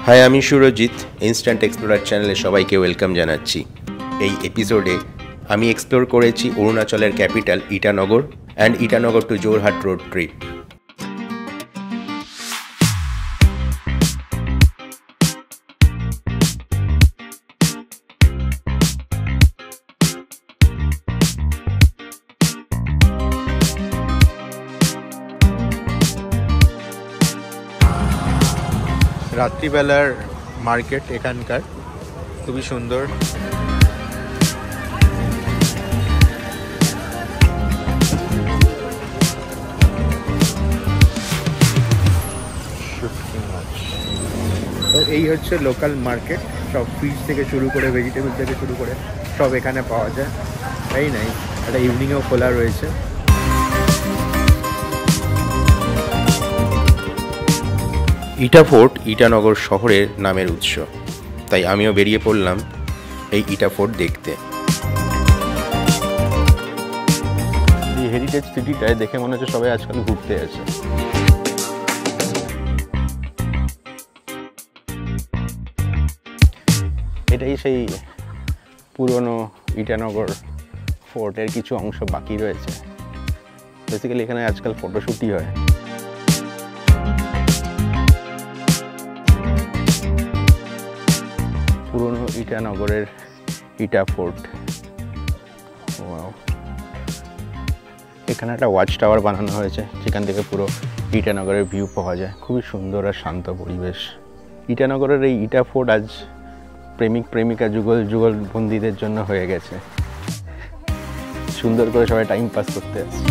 High, আমি Surajit. Instant explorer চ্যানেলে সবাইকে ওয়েলকাম জানাচ্ছি। এই এপিসোডে আমি এক্সপ্লোর করেছি অরুণাচলের capital Itanagar and Itanagar to Jorhat road trip. রাত্রিবেলার মার্কেট এখানকার খুবই সুন্দর। তো এই হচ্ছে লোকাল মার্কেট, সব ফিশ থেকে শুরু করে ভেজিটেবল থেকে শুরু করে সব এখানে পাওয়া যায়। তাই নাই একটা ইভিনিংয়েও খোলা রয়েছে। ইটা ফোর্ট ইটানগর শহরের নামের উৎস, তাই আমিও বেরিয়ে পড়লাম এই ইটা ফোর্ট দেখতে। এই হেরিটেজ সিটিটায় দেখে মনে হচ্ছে সবাই আজকাল ঘুরতে আসে। এটাই সেই পুরনো ইটানগর ফোর্টের কিছু অংশ বাকি রয়েছে। বেসিক্যালি এখানে আজকাল ফটোশুটই হয়। পুরনো ইটানগরের ইটা ফোর্ট। এখানে একটা ওয়াচ টাওয়ার বানানো হয়েছে, যেখান থেকে পুরো ইটানগরের ভিউ পাওয়া যায়। খুবই সুন্দর আর শান্ত পরিবেশ। ইটানগরের এই ইটা ফোর্ট আজ প্রেমিক প্রেমিকা যুগল যুগল বন্দীদের জন্য হয়ে গেছে। সুন্দর করে সবাই টাইম পাস করতে আসছে।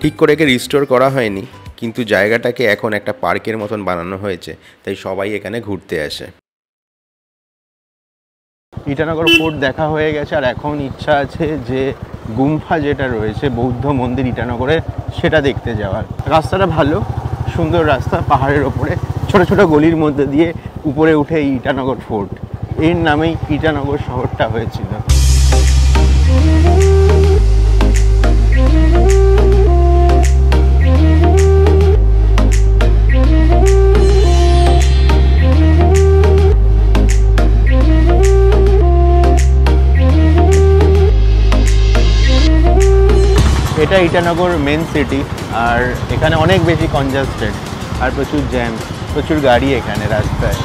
ঠিক করে একে রিস্টোর করা হয়নি, কিন্তু জায়গাটাকে এখন একটা পার্কের মতন বানানো হয়েছে, তাই সবাই এখানে ঘুরতে আসে। ইটানগর ফোর্ট দেখা হয়ে গেছে, আর এখন ইচ্ছা আছে যে গুম্ফা যেটা রয়েছে বৌদ্ধ মন্দির ইটানগরে, সেটা দেখতে যাওয়ার। রাস্তাটা ভালো, সুন্দর রাস্তা, পাহাড়ের ওপরে ছোট ছোট গলির মধ্যে দিয়ে উপরে উঠে এই ইটানগর ফোর্ট। এর নামেই ইটানগর শহরটা হয়েছিল। এটা ইটানগর মেন সিটি, আর এখানে অনেক বেশি কনজাস্টেড আর প্রচুর জ্যাম, প্রচুর গাড়ি এখানে রাস্তায়।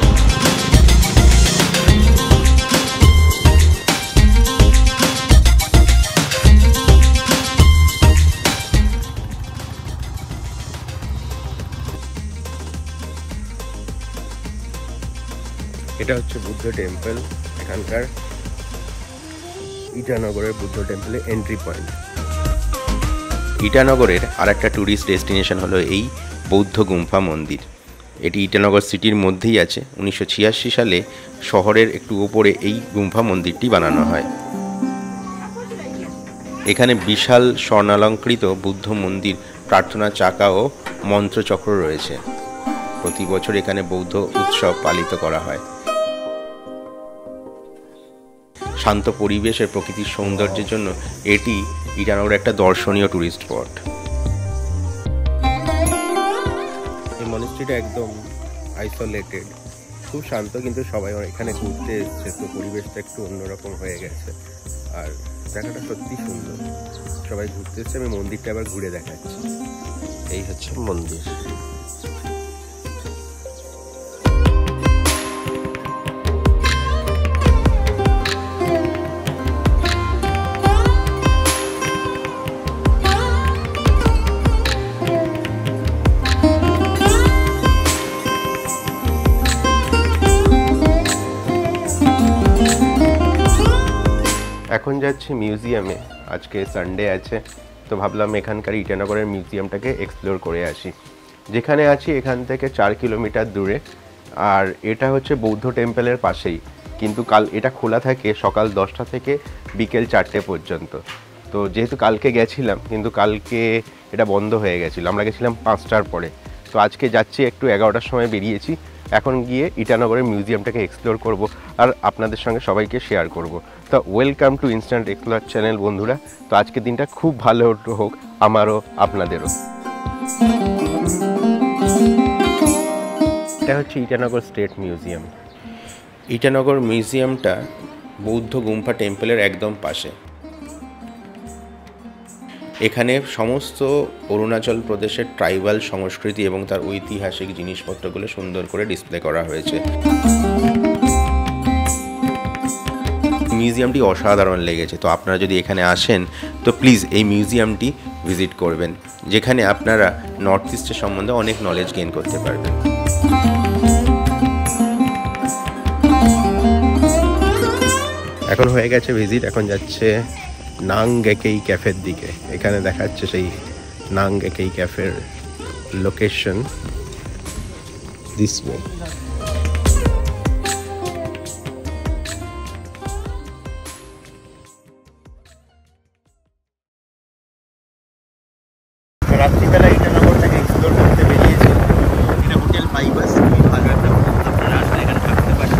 এটা হচ্ছে বুদ্ধ টেম্পল, এখানকার ইটানগরের বুদ্ধ টেম্পলের এন্ট্রি পয়েন্ট। ইটানগরের আর একটা ট্যুরিস্ট ডেস্টিনেশন হলো এই বৌদ্ধ গুম্ফা মন্দির। এটি ইটানগর সিটির মধ্যেই আছে। 1986 সালে শহরের একটু উপরে এই গুম্ফা মন্দিরটি বানানো হয়। এখানে বিশাল স্বর্ণালঙ্কৃত বুদ্ধ মন্দির, প্রার্থনা চাকা ও মন্ত্রচক্র রয়েছে। প্রতি বছর এখানে বৌদ্ধ উৎসব পালিত করা হয়। শান্ত পরিবেশের প্রকৃতির সৌন্দর্যের জন্য এটি ইটানগরের একটা দর্শনীয় ট্যুরিস্ট স্পট। এই মনিস্ট্রিটা একদম আইসোলেটেড, খুব শান্ত, কিন্তু সবাই এখানে ঘুরতে এসছে, তো পরিবেশটা একটু অন্যরকম হয়ে গেছে। আর জায়গাটা সত্যি সুন্দর, সবাই ঘুরতে এসছে। আমি মন্দিরটা আবার ঘুরে দেখাচ্ছি। এই হচ্ছে মন্দির। এখন যাচ্ছি মিউজিয়ামে। আজকে সানডে আছে, তো ভাবলাম এখানকার ইটানগরের মিউজিয়ামটাকে এক্সপ্লোর করে আসি। যেখানে আছি এখান থেকে 4 কিলোমিটার দূরে, আর এটা হচ্ছে বৌদ্ধ টেম্পলের পাশেই। কিন্তু এটা খোলা থাকে সকাল 10টা থেকে বিকেল 4টে পর্যন্ত। তো যেহেতু কালকে গেছিলাম, কিন্তু কালকে এটা বন্ধ হয়ে গেছিলো, আমরা গেছিলাম 5টার পরে। তো আজকে যাচ্ছি, একটু 11টার সময় বেরিয়েছি, এখন গিয়ে ইটানগরের মিউজিয়ামটাকে এক্সপ্লোর করব আর আপনাদের সঙ্গে সবাইকে শেয়ার করব। তো welcome to instant explore channel বন্ধুরা। তো আজকের দিনটা খুব ভালো হোক আমারও আপনাদেরও। এটা হচ্ছে ইটানগর স্টেট মিউজিয়াম। ইটানগর মিউজিয়ামটা বৌদ্ধ গুম্ফা টেম্পলের একদম পাশে। এখানে সমস্ত অরুণাচল প্রদেশের ট্রাইবাল সংস্কৃতি এবং তার ঐতিহাসিক জিনিসপত্রগুলো সুন্দর করে ডিসপ্লে করা হয়েছে। মিউজিয়ামটি অসাধারণ লেগেছে। তো আপনারা যদি এখানে আসেন তো প্লিজ এই মিউজিয়ামটি ভিজিট করবেন, যেখানে আপনারা নর্থ ইস্টের সম্বন্ধে অনেক নলেজ গেইন করতে পারবেন। এখন হয়ে গেছে ভিজিট, এখন যাচ্ছে নাংগেকেই ক্যাফের দিকে। এখানে দেখাচ্ছে সেই নাংগেকেই ক্যাফের লোকেশন দিস ওয়ে। রাত্রিবেলা ইটানগরটাকে এক্সপ্লোর করতে বেরিয়েছি। এটা হোটেল ফাইবাস, খুবই ভালো একটা হোটেল, আপনারা আসলে এখানে থাকতে পারেন।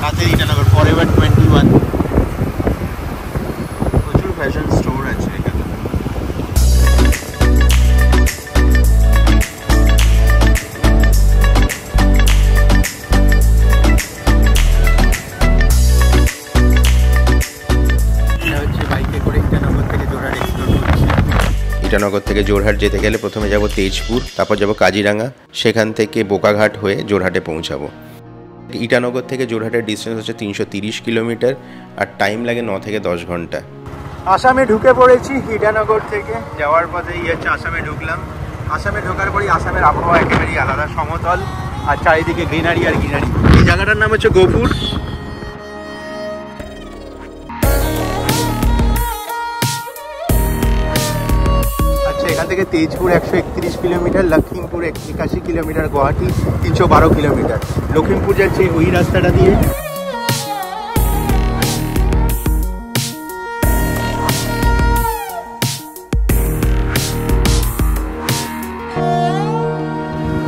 রাতে ইটানগর ফরএভার 21 প্রচুর ফ্যাশন স্টোর আছে এখানে। ইটানগর থেকে জোরহাট যেতে গেলে প্রথমে যাব তেজপুর, তারপর যাব কাজিরাঙ্গা, সেখান থেকে বোকাঘাট হয়ে জোরহাটে পৌঁছাবো। ইটানগর থেকে জোরহাটের ডিস্টেন্স হচ্ছে 330 কিলোমিটার আর টাইম লাগে 9 থেকে 10 ঘন্টা। আসামে ঢুকে পড়েছি। ইটানগর থেকে যাওয়ার পথে হচ্ছে আসামে ঢুকলাম। আসামে ঢোকার পরই আসামের আবহাওয়া একেবারেই আলাদা, সমতল আর চারিদিকে গ্রিনারি আর গ্রিনারি। এই জায়গাটার নাম হচ্ছে গোপুর। এখান থেকে Tezpur 131 kilometre, Lakhimpur 81 kilometre, Guwahati 312 kilometre. Lakhimpur যাচ্ছে ওই রাস্তাটা দিয়ে।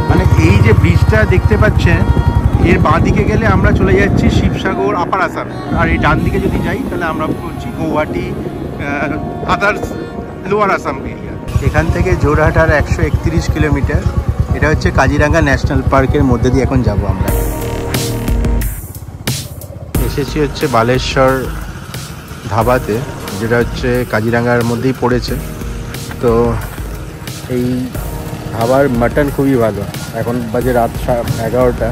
মানে এই যে ব্রিজটা দেখতে পাচ্ছেন, এর বাঁ দিকে গেলে আমরা চলে যাচ্ছি শিবসাগর আপার আসাম, আর এই ডান দিকে যদি যাই তাহলে আমরা বলছি Guwahati others lower Assam area. এখান থেকে জোরহাট আর 131 কিলোমিটার। এটা হচ্ছে কাজিরাঙ্গা ন্যাশনাল পার্কের মধ্যে দিয়ে এখন যাব আমরা। এসেছি হচ্ছে বালেশ্বর ধাবাতে, যেটা হচ্ছে কাজিরাঙ্গার মধ্যেই পড়েছে। তো এই ধাবার মাটন খুবই ভালো। এখন বাজে রাত 11টা।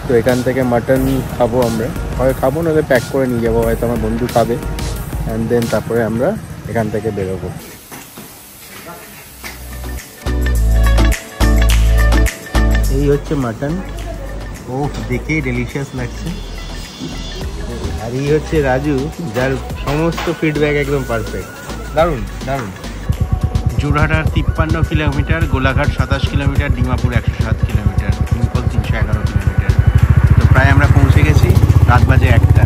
তো এখান থেকে মাটন খাবো আমরা, হয় খাবো না প্যাক করে নিয়ে যাবো, হয়তো আমার বন্ধু খাবে, অ্যান্ড দেন তারপরে আমরা এখান থেকে বেরোবো। এই হচ্ছে মাটন, ও দেখেই ডেলিশিয়াস লাগছে। আর এই হচ্ছে রাজু, যার সমস্ত ফিডব্যাক একদম পারফেক্ট, দারুণ দারুণ। জোরহাট আর 53 kilometre, Golaghat 27 kilometre, Dimapur 107 kilometre, Imphal 311 kilometre. তো প্রায় আমরা পৌঁছে গেছি, রাত বাজে 1টা।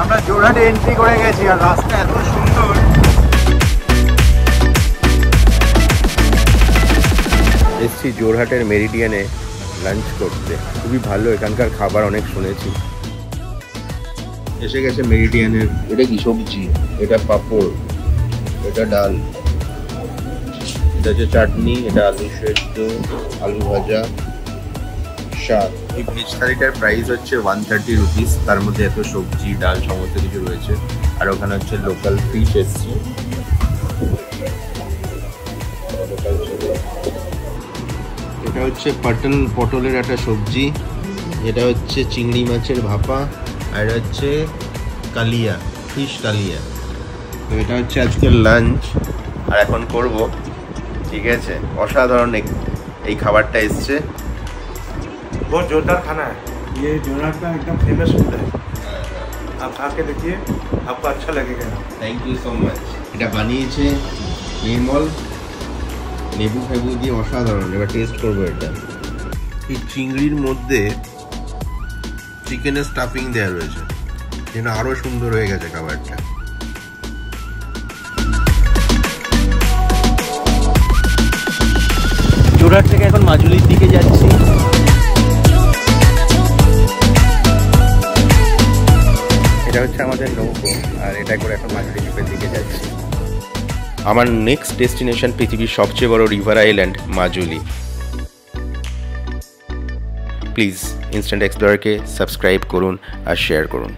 আমরা জোরহাটে এন্ট্রি করে গেছি আর রাস্তা এত সুন্দর। এসছি জোরহাটের মেরিডিয়ানে লাঞ্চ করতে, খুবই ভালো এখানকার খাবার, অনেক শুনেছি। এসে গেছে মেরিডিয়ানের। এটা কি সবজি? এটা পাঁপড়, এটা ডাল, এটা হচ্ছে চাটনি, এটা আলু সেদ্ধ, আলু ভাজা, শাক। এই ভেজ থালিটার প্রাইস হচ্ছে 130 রুপিস। তার মধ্যে এত সবজি ডাল সমস্ত কিছু রয়েছে। আর ওখানে হচ্ছে লোকাল ফিশ এসছে। এটা হচ্ছে পটলের একটা সবজি, এটা হচ্ছে চিংড়ি মাছের ভাপা, আর এটা হচ্ছে কালিয়া, ফিশ কালিয়া। তো এটা হচ্ছে আজকের লাঞ্চ, আর এখন করব। ঠিক আছে, অসাধারণ এই খাবারটা এসছে। बहुत जोरदार खाना है ये, जोरहाट का एकदम फेमस फूड है। आप खा के देखिए, आपको अच्छा लगेगा। Thank you so much. এটা বানিয়েছে নির্মল, লেবু ফেবু দিয়ে অসাধারণ। এবার টেস্ট করবো এটা। এই চিংড়ির মধ্যে চিকেনের স্টাফিং দেওয়া রয়েছে, যেন আরো সুন্দর হয়ে গেছে খাবারটা। যোরহাট থেকে এখন মাজুলির দিকে যাচ্ছি। এটা হচ্ছে আমাদের নৌকো, আর এটা করে এখন মাজুলি দ্বীপের দিকে যাচ্ছি। আমার নেক্সট ডেস্টিনেশন পৃথিবীর সবচেয়ে বড় river island Majuli. Please instant এক্সপ্লোরারকে সাবস্ক্রাইব করুন আর শেয়ার করুন।